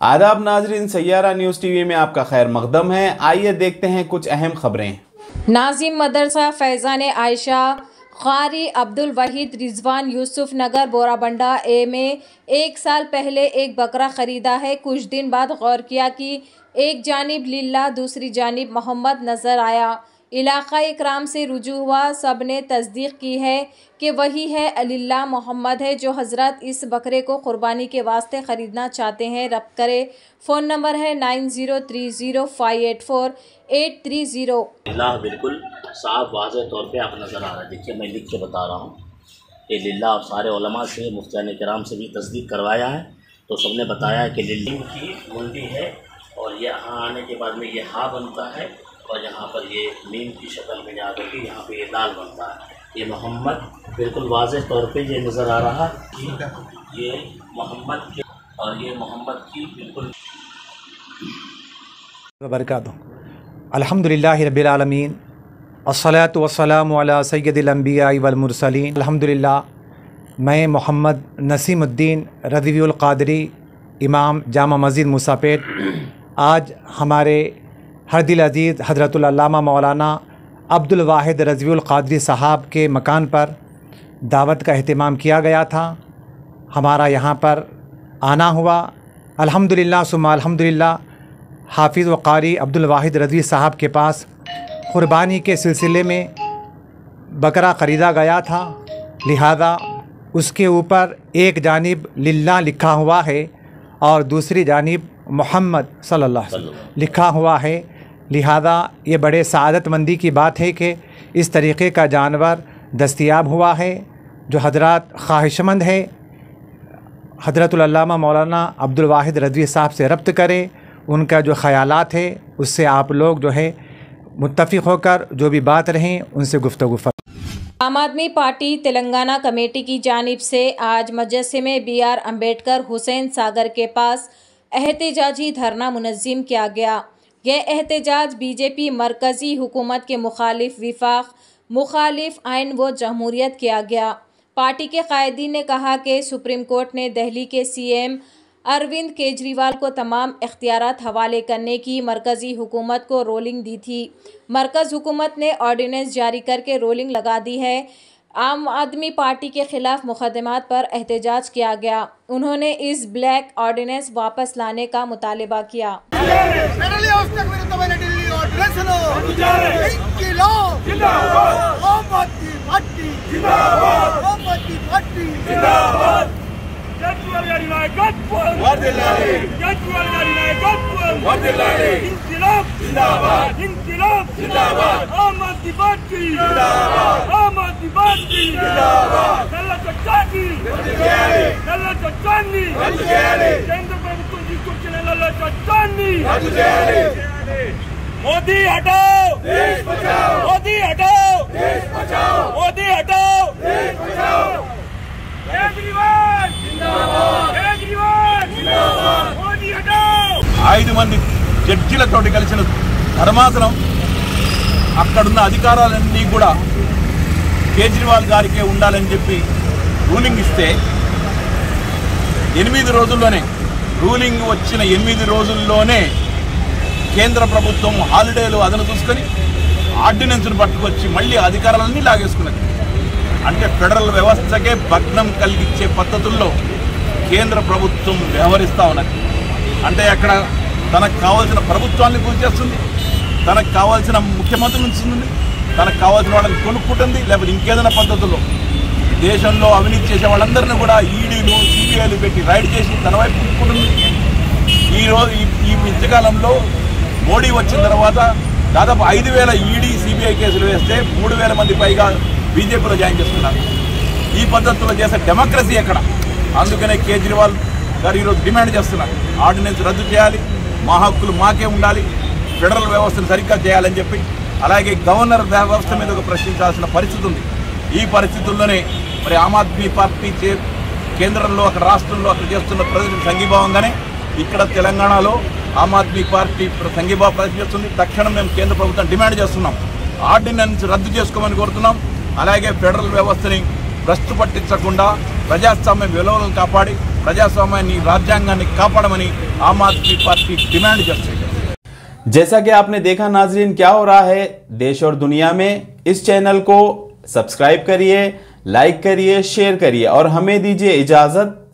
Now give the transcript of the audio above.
आदाब नाजरीन, Saiyaara news TV में आपका खैर मकदम है। आइए देखते हैं कुछ अहम खबरें। नाजिम मदरसा फैज़ान आयशा क़ारी अब्दुल वहीद रिजवान यूसुफ नगर बोराबंडा ए में 1 साल पहले एक बकरा ख़रीदा है। कुछ दिन बाद गौर किया कि एक जानिब लिल्ला दूसरी जानिब मोहम्मद नज़र आया। इलाक़ा इकराम से रुजू हुआ, सब ने तस्दीक की है कि वही है, लिल्ला मोहम्मद है जो हज़रत इस बकरे को क़ुरबानी के वास्ते ख़रीदना चाहते हैं। रब्त करें। फ़ोन नंबर है 9030584830। लिल्लाह बिल्कुल साफ वाज़ेह तौर पे आप नज़र आ रहा है। देखिए मैं लिख के बता रहा हूँ कि लिल्लाह सारे उलमा से मुफ्तियान किराम से भी तस्दीक करवाया है, तो सबने बताया है कि लिल्ला की मुंडी है और ये यहाँ आने के बाद में ये हा बनता है और यहाँ पर ये मीम की शक्ल में आकर के यहाँ पे ये दाल बनता है। ये मोहम्मद बिल्कुल वाज़ेह तौर पे ये नज़र आ रहा कि ये मोहम्मद के और ये मोहम्मद की बिल्कुल बरकातहू। अल्हम्दुलिल्लाहि रब्बिल आलमीन, अस्सलातु वस्सलामु अला सय्यदिल अंबिया वल मुरसलीन। अल्हम्दुलिल्लाह, मैं मोहम्मद नसीमुद्दीन रज़वीउल क़ादरी, इमाम जामा मस्जिद मूसापेट, आज हमारे हरदिल अज़ीज़ हज़रतुल अल्लामा मौलाना अब्दुल वाहिद रज़वीउल क़ादरी साहब के मकान पर दावत का अहतमाम किया गया था। हमारा यहाँ पर आना हुआ। अल्हम्दुलिल्लाह सुम्मा अल्हम्दुलिल्लाह, हाफिज़ व क़ारी अब्दुल वाहिद रज़वी साहब के पास क़ुरबानी के सिलसिले में बकरा ख़रीदा गया था, लिहाजा उसके ऊपर एक जानिब लिल्ला लिखा हुआ है और दूसरी जानिब मोहम्मद सल्लल्लाहु अलैहि वसल्लम लिखा हुआ है। लिहाजा ये बड़े सआदतमंदी की बात है कि इस तरीक़े का जानवर दस्तयाब हुआ है। जो हजरात ख्वाहिशमंद है, हज़रतुल अल्लामा मौलाना अब्दुल वाहिद रज़वी साहब से रब्त करें। उनका जो ख़यालात है उससे आप लोग जो है मुत्तफ़िक़ होकर जो भी बात रहें उनसे गुफ्तगू फरमाएं। आम आदमी पार्टी तेलंगाना कमेटी की जानिब से आज मुजस्सिमे BR अम्बेडकर हुसैन सागर के पास एहतजाजी धरना मुनज़्ज़म किया गया। यह एहतजाज BJP मरकज़ी हुकूमत के मुखालिफ विफाक मुखालिफ आइन व जमहूरियत किया गया। पार्टी के कायदीन ने कहा कि सुप्रीम कोर्ट ने दिल्ली के CM अरविंद केजरीवाल को तमाम इख्तियारात हवाले करने की मरकज़ी हुकूमत को रोलिंग दी थी। मरकज़ हुकूमत ने ऑर्डिनेंस जारी करके रोलिंग लगा दी है। आम आदमी पार्टी के ख़िलाफ़ मुक़दमात पर एहतजाज किया गया। उन्होंने इस ब्लैक ऑर्डिनेंस वापस लाने का मुतालबा किया। मोदी हटाओ देश बचाओ, मोदी हटाओ देश बचाओ, मोदी हटाओ देश बचाओ। केजरीवाल जिंदाबाद, केजरीवाल जिंदाबाद, मोदी हटाओ। 5 మంది జడ్జిలతోటి కలిసిన ధర్మాసనం అక్కడున్న అధికారాలన్నీ కూడా కేజ్రీవాల్ గారికే ఉండాలని చెప్పి రూలింగ్ ఇస్తే 8 రోజుల్లోనే రూలింగ్ వచ్చిన 8 రోజుల్లోనే కేంద్ర ప్రభుత్వం హాలిడేలు అదను చూసుకొని ఆర్డినెన్స్ను పట్టుకొచ్చి మళ్ళీ అధికారాలన్నీ లాగేసుకున్నది. అంటే ఫెడరల్ వ్యవస్థకే భగ్నం కలిగించే పద్ధతుల్లో కేంద్ర ప్రభుత్వం వ్యవహరిస్తూ ఉన్నది. అంటే అక్కడ తనకు కావాల్సిన ప్రభుత్వాన్ని కూల్చేస్తుంది, తనకు కావాల్సిన ముఖ్యమంత్రిని ఉంచుతుంది, తనకు కావాల్సిన వాళ్ళని కొనుక్కుంటుంది, లేకపోతే ఇంకేదైనా పద్ధతుల్లో దేశంలో అవినీతి చేసే వాళ్ళందరినీ కూడా ఈడీలు CBIలు పెట్టి రైడ్ చేసి తన వైపు కొనుక్కుంటుంది. ఈరోజు ఈ మధ్యకాలంలో మోడీ వచ్చిన తర్వాత దాదాపు 5,000 ఈడీ CBI కేసులు వేస్తే 3,000 మంది పైగా బీజేపీలో జాయిన్ చేసుకున్నారు. ఈ పద్ధతిలో చేసే డెమోక్రసీ ఎక్కడ? అందుకనే కేజ్రీవాల్ గారు ఈరోజు డిమాండ్ చేస్తున్నారు, ఆర్డినెన్స్ రద్దు చేయాలి, మా హక్కులు మాకే ఉండాలి, ఫెడరల్ వ్యవస్థను సరిగ్గా చేయాలని చెప్పి. అలాగే గవర్నర్ వ్యవస్థ మీద ఒక ప్రశ్నించాల్సిన పరిస్థితి ఉంది. ఈ పరిస్థితుల్లోనే మరి ఆమ్ ఆద్మీ పార్టీ కేంద్రంలో అక్కడ రాష్ట్రంలో అక్కడ చేస్తున్న ప్రజలకు సంఘీభావంగానే ఇక్కడ తెలంగాణలో ఆమ్ ఆద్మీ పార్టీ సంఘీభావం ప్రదర్శిస్తుంది. తక్షణం మేము కేంద్ర ప్రభుత్వం డిమాండ్ చేస్తున్నాం, ఆర్డినెన్స్ రద్దు చేసుకోమని కోరుతున్నాం. అలాగే ఫెడరల్ వ్యవస్థని భ్రష్టు పట్టించకుండా ప్రజాస్వామ్య విలువలను కాపాడి ప్రజాస్వామ్యాన్ని రాజ్యాంగాన్ని కాపాడమని ఆమ్ ఆద్మీ పార్టీ డిమాండ్ చేస్తుంది। जैसा कि आपने देखा नाजरीन क्या हो रहा है देश और दुनिया में, इस चैनल को सब्सक्राइब करिए, लाइक करिए, शेयर करिए और हमें दीजिए इजाजत।